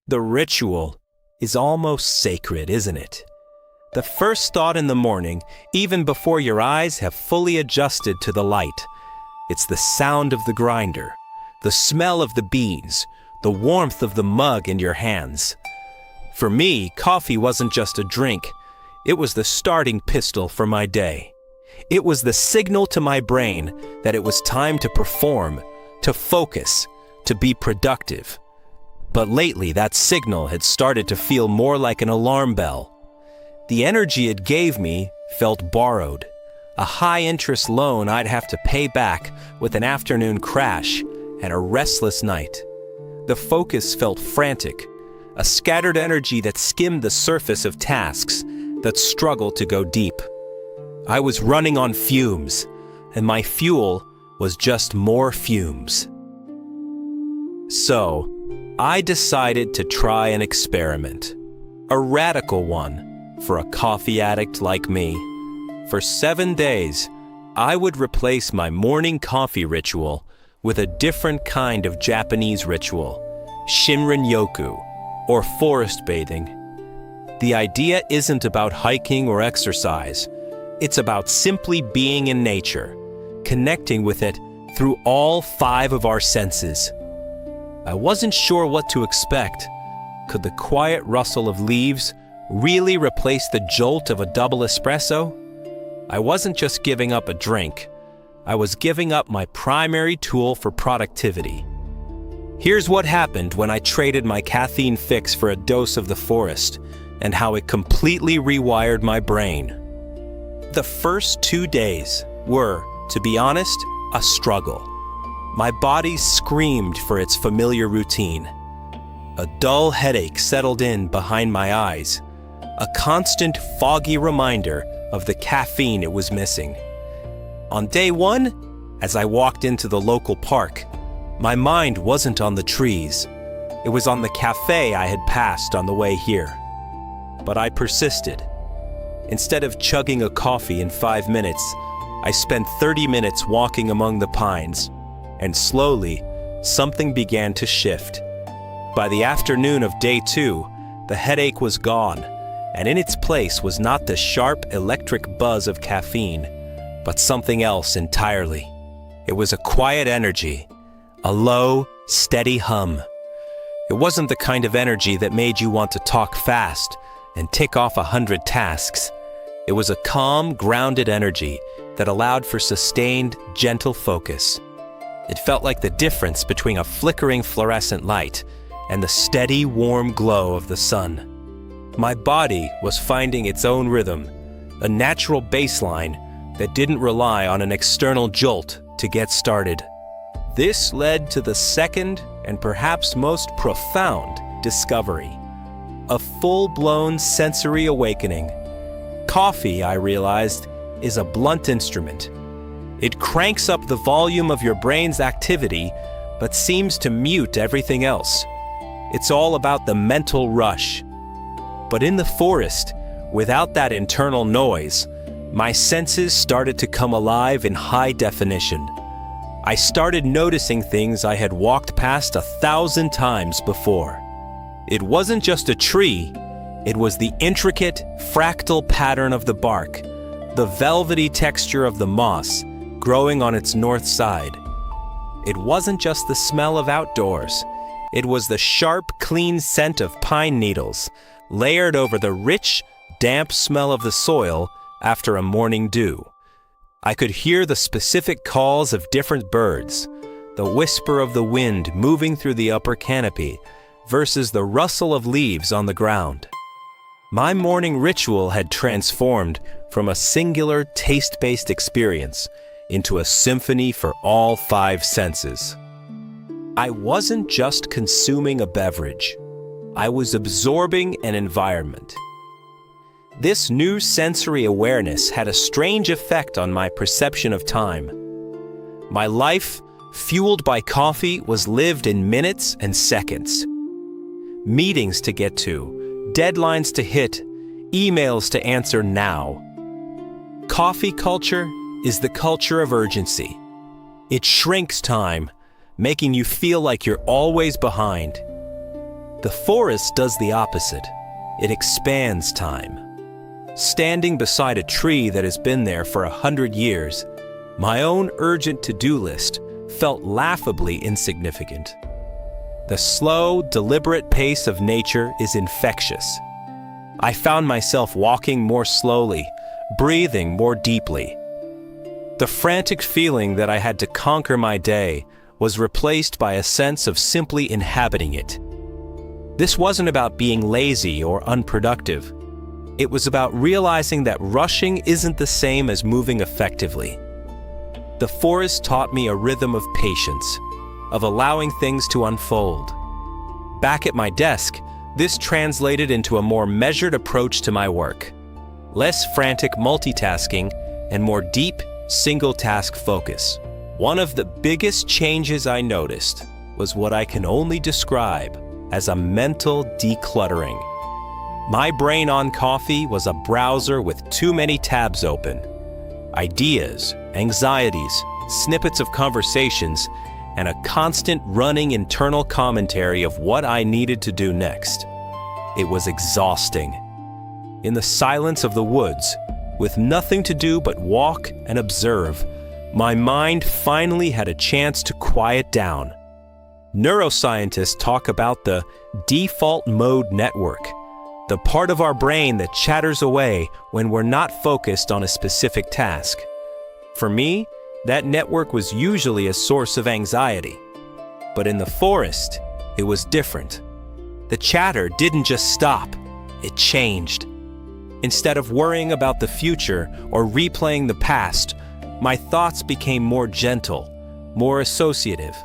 The ritual is almost sacred, isn't it? The first thought in the morning, even before your eyes have fully adjusted to the light. It's the sound of the grinder, the smell of the beans, the warmth of the mug in your hands. For me, coffee wasn't just a drink. It was the starting pistol for my day. It was the signal to my brain that it was time to perform, to focus, to be productive. But lately, that signal had started to feel more like an alarm bell. The energy it gave me felt borrowed, a high-interest loan I'd have to pay back with an afternoon crash and a restless night. The focus felt frantic, a scattered energy that skimmed the surface of tasks that struggled to go deep. I was running on fumes, and my fuel was just more fumes. So, I decided to try an experiment, a radical one for a coffee addict like me. For 7 days, I would replace my morning coffee ritual with a different kind of Japanese ritual, Shinrin-yoku, or forest bathing. The idea isn't about hiking or exercise. It's about simply being in nature, connecting with it through all 5 of our senses. I wasn't sure what to expect. Could the quiet rustle of leaves really replace the jolt of a double espresso? I wasn't just giving up a drink. I was giving up my primary tool for productivity. Here's what happened when I traded my caffeine fix for a dose of the forest, and how it completely rewired my brain. The first 2 days were, to be honest, a struggle. My body screamed for its familiar routine. A dull headache settled in behind my eyes, a constant foggy reminder of the caffeine it was missing. On day 1, as I walked into the local park, my mind wasn't on the trees. It was on the cafe I had passed on the way here. But I persisted. Instead of chugging a coffee in 5 minutes, I spent 30 minutes walking among the pines, and slowly, something began to shift. By the afternoon of day 2, the headache was gone, and in its place was not the sharp electric buzz of caffeine, but something else entirely. It was a quiet energy, a low, steady hum. It wasn't the kind of energy that made you want to talk fast and tick off 100 tasks. It was a calm, grounded energy that allowed for sustained, gentle focus. It felt like the difference between a flickering fluorescent light and the steady, warm glow of the sun. My body was finding its own rhythm, a natural baseline that didn't rely on an external jolt to get started. This led to the second and perhaps most profound discovery, a full-blown sensory awakening. Coffee, I realized, is a blunt instrument. It cranks up the volume of your brain's activity, but seems to mute everything else. It's all about the mental rush. But in the forest, without that internal noise, my senses started to come alive in high definition. I started noticing things I had walked past 1,000 times before. It wasn't just a tree, it was the intricate, fractal pattern of the bark, the velvety texture of the moss growing on its north side. It wasn't just the smell of outdoors, it was the sharp, clean scent of pine needles, layered over the rich, damp smell of the soil after a morning dew. I could hear the specific calls of different birds, the whisper of the wind moving through the upper canopy versus the rustle of leaves on the ground. My morning ritual had transformed from a singular taste-based experience into a symphony for all 5 senses. I wasn't just consuming a beverage. I was absorbing an environment. This new sensory awareness had a strange effect on my perception of time. My life, fueled by coffee, was lived in minutes and seconds. Meetings to get to, deadlines to hit, emails to answer now. Coffee culture is the culture of urgency. It shrinks time, making you feel like you're always behind. The forest does the opposite. It expands time. Standing beside a tree that has been there for 100 years, my own urgent to-do list felt laughably insignificant. The slow, deliberate pace of nature is infectious. I found myself walking more slowly, breathing more deeply. The frantic feeling that I had to conquer my day was replaced by a sense of simply inhabiting it. This wasn't about being lazy or unproductive. It was about realizing that rushing isn't the same as moving effectively. The forest taught me a rhythm of patience, of allowing things to unfold. Back at my desk, this translated into a more measured approach to my work. Less frantic multitasking and more deep, single-task focus. One of the biggest changes I noticed was what I can only describe as a mental decluttering. My brain on coffee was a browser with too many tabs open. Ideas, anxieties, snippets of conversations, and a constant running internal commentary of what I needed to do next. It was exhausting. In the silence of the woods, with nothing to do but walk and observe, my mind finally had a chance to quiet down. Neuroscientists talk about the default mode network, the part of our brain that chatters away when we're not focused on a specific task. For me, that network was usually a source of anxiety. But in the forest, it was different. The chatter didn't just stop, it changed. Instead of worrying about the future or replaying the past, my thoughts became more gentle, more associative.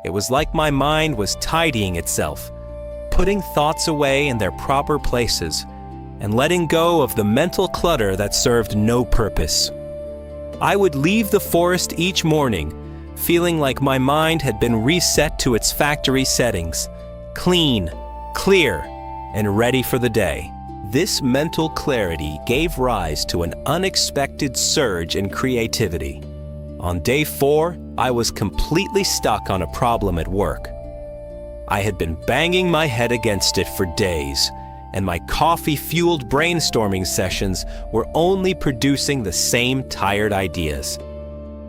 It was like my mind was tidying itself, putting thoughts away in their proper places, and letting go of the mental clutter that served no purpose. I would leave the forest each morning, feeling like my mind had been reset to its factory settings, clean, clear, and ready for the day. This mental clarity gave rise to an unexpected surge in creativity. On day 4, I was completely stuck on a problem at work. I had been banging my head against it for days, and my coffee-fueled brainstorming sessions were only producing the same tired ideas.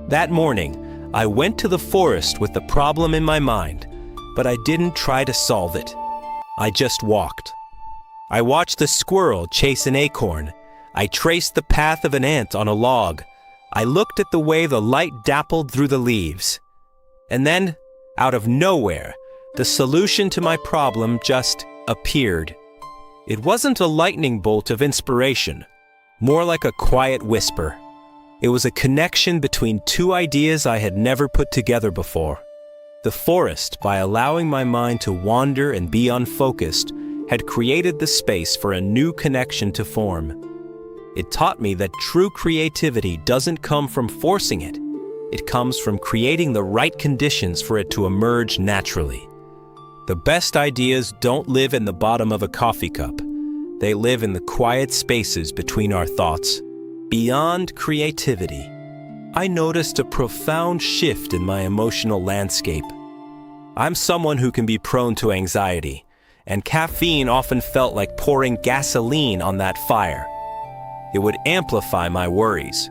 That morning, I went to the forest with the problem in my mind, but I didn't try to solve it. I just walked. I watched the squirrel chase an acorn. I traced the path of an ant on a log. I looked at the way the light dappled through the leaves. And then, out of nowhere, the solution to my problem just appeared. It wasn't a lightning bolt of inspiration, more like a quiet whisper. It was a connection between two ideas I had never put together before. The forest, by allowing my mind to wander and be unfocused, had created the space for a new connection to form. It taught me that true creativity doesn't come from forcing it. It comes from creating the right conditions for it to emerge naturally. The best ideas don't live in the bottom of a coffee cup. They live in the quiet spaces between our thoughts. Beyond creativity, I noticed a profound shift in my emotional landscape. I'm someone who can be prone to anxiety, and caffeine often felt like pouring gasoline on that fire. It would amplify my worries,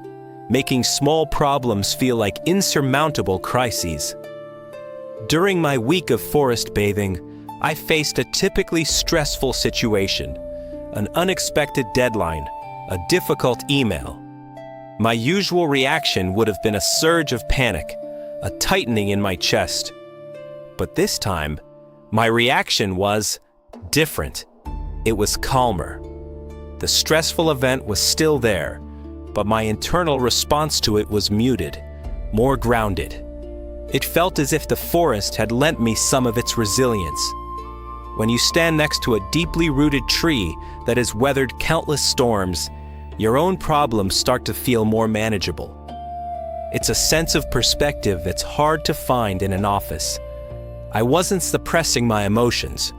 making small problems feel like insurmountable crises. During my week of forest bathing, I faced a typically stressful situation, an unexpected deadline, a difficult email. My usual reaction would have been a surge of panic, a tightening in my chest. But this time, my reaction was different. It was calmer. The stressful event was still there, but my internal response to it was muted, more grounded. It felt as if the forest had lent me some of its resilience. When you stand next to a deeply rooted tree that has weathered countless storms, your own problems start to feel more manageable. It's a sense of perspective that's hard to find in an office. I wasn't suppressing my emotions.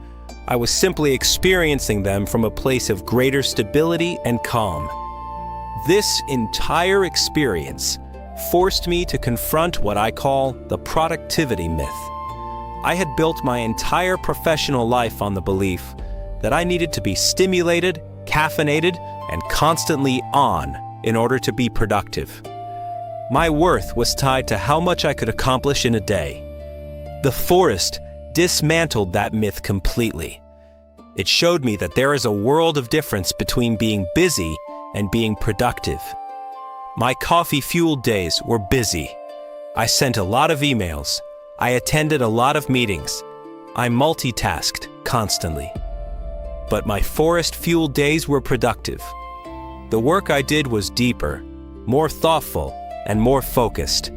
I was simply experiencing them from a place of greater stability and calm. This entire experience forced me to confront what I call the productivity myth. I had built my entire professional life on the belief that I needed to be stimulated, caffeinated, and constantly on in order to be productive. My worth was tied to how much I could accomplish in a day. The forest dismantled that myth completely. It showed me that there is a world of difference between being busy and being productive. My coffee-fueled days were busy. I sent a lot of emails. I attended a lot of meetings. I multitasked constantly. But my forest-fueled days were productive. The work I did was deeper, more thoughtful, and more focused.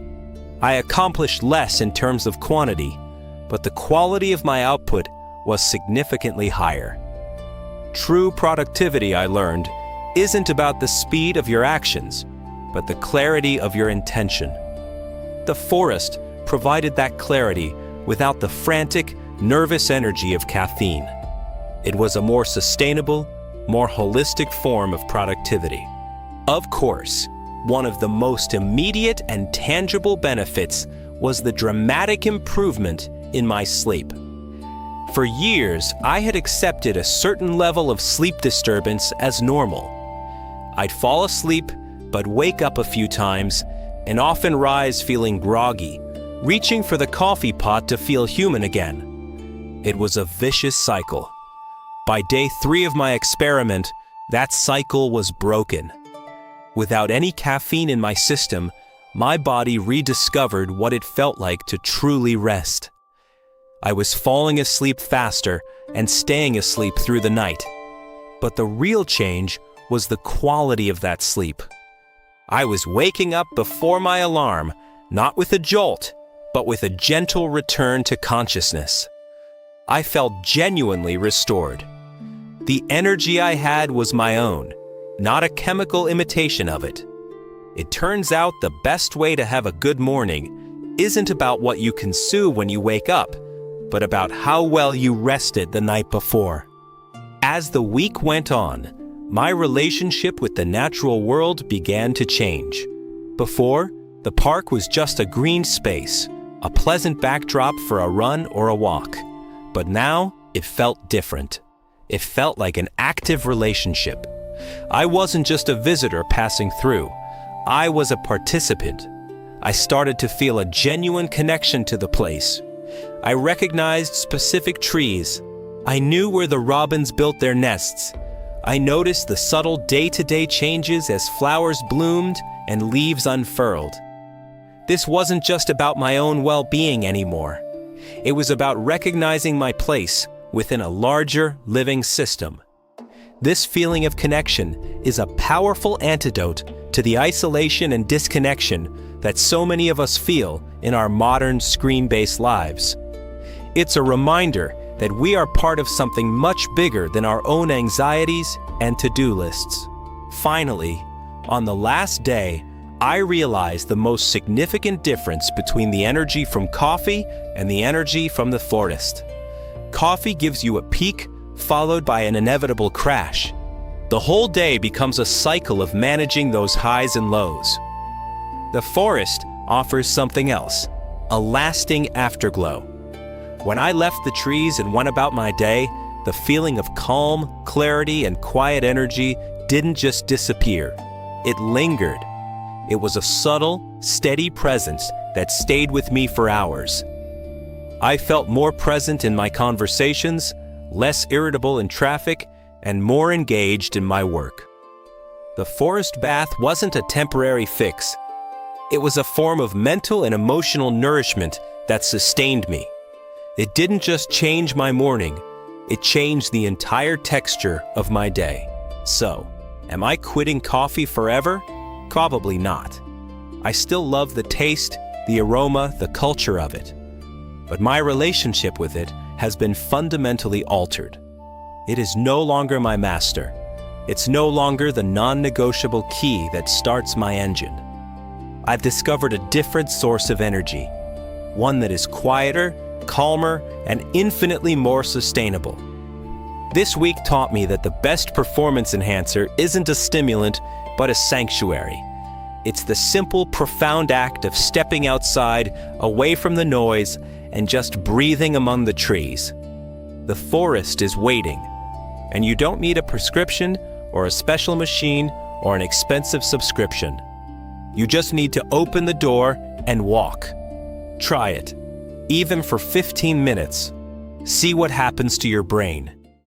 I accomplished less in terms of quantity, but the quality of my output was significantly higher. True productivity, I learned, isn't about the speed of your actions, but the clarity of your intention. The forest provided that clarity without the frantic, nervous energy of caffeine. It was a more sustainable, more holistic form of productivity. Of course, one of the most immediate and tangible benefits was the dramatic improvement in my sleep. For years, I had accepted a certain level of sleep disturbance as normal. I'd fall asleep, but wake up a few times, and often rise feeling groggy, reaching for the coffee pot to feel human again. It was a vicious cycle. By day 3 of my experiment, that cycle was broken. Without any caffeine in my system, my body rediscovered what it felt like to truly rest. I was falling asleep faster and staying asleep through the night. But the real change was the quality of that sleep. I was waking up before my alarm, not with a jolt, but with a gentle return to consciousness. I felt genuinely restored. The energy I had was my own, not a chemical imitation of it. It turns out the best way to have a good morning isn't about what you consume when you wake up, but about how well you rested the night before. As the week went on, my relationship with the natural world began to change. Before, the park was just a green space, a pleasant backdrop for a run or a walk. But now, it felt different. It felt like an active relationship. I wasn't just a visitor passing through. I was a participant. I started to feel a genuine connection to the place. I recognized specific trees. I knew where the robins built their nests. I noticed the subtle day-to-day changes as flowers bloomed and leaves unfurled. This wasn't just about my own well-being anymore. It was about recognizing my place within a larger living system. This feeling of connection is a powerful antidote to the isolation and disconnection that so many of us feel in our modern screen-based lives. It's a reminder that we are part of something much bigger than our own anxieties and to-do lists. Finally, on the last day, I realized the most significant difference between the energy from coffee and the energy from the forest. Coffee gives you a peak, followed by an inevitable crash. The whole day becomes a cycle of managing those highs and lows. The forest offers something else, a lasting afterglow. When I left the trees and went about my day, the feeling of calm, clarity, and quiet energy didn't just disappear. It lingered. It was a subtle, steady presence that stayed with me for hours. I felt more present in my conversations, less irritable in traffic, and more engaged in my work. The forest bath wasn't a temporary fix. It was a form of mental and emotional nourishment that sustained me. It didn't just change my morning, it changed the entire texture of my day. So, am I quitting coffee forever? Probably not. I still love the taste, the aroma, the culture of it. But my relationship with it has been fundamentally altered. It is no longer my master. It's no longer the non-negotiable key that starts my engine. I've discovered a different source of energy, one that is quieter, calmer, and infinitely more sustainable. This week taught me that the best performance enhancer isn't a stimulant, but a sanctuary. It's the simple, profound act of stepping outside, away from the noise, and just breathing among the trees. The forest is waiting, and you don't need a prescription or a special machine or an expensive subscription. You just need to open the door and walk. Try it, even for 15 minutes. See what happens to your brain.